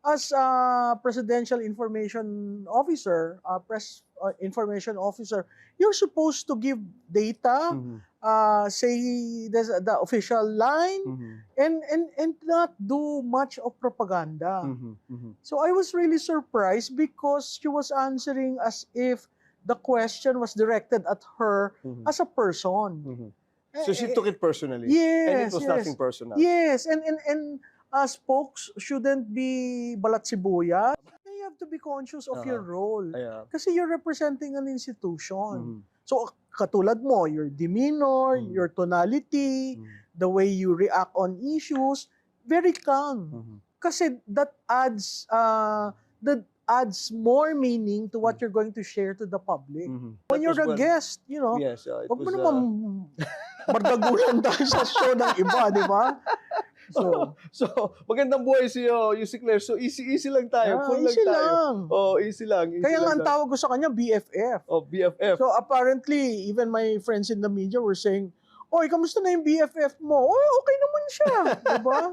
as a presidential information officer, press information officer, you're supposed to give data, say the official line, and not do much of propaganda. So I was really surprised because she was answering as if the question was directed at her as a person. So she took it personally. Yes, And it was nothing personal. Yes, and spokes shouldn't be balat sibuyas. You have to be conscious of your role. Yeah. Kasi you're representing an institution. So katulad mo, your demeanor, your tonality, the way you react on issues, very calm. Kasi that adds more meaning to what you're going to share to the public. When you're a guest, Yes, wag mo naman mardagulan tayo sa show ng iba, di ba? So magandang buhay sa'yo, Yussi Claire. So, easy lang tayo. Cool easy lang tayo. lang. Oh, easy lang. Kaya nga ang tawag ko sa kanya, BFF. Oh, BFF. So, apparently, even my friends in the media were saying, "Oy, kamusta na yung BFF mo?" "Oy, okay naman siya." Di ba?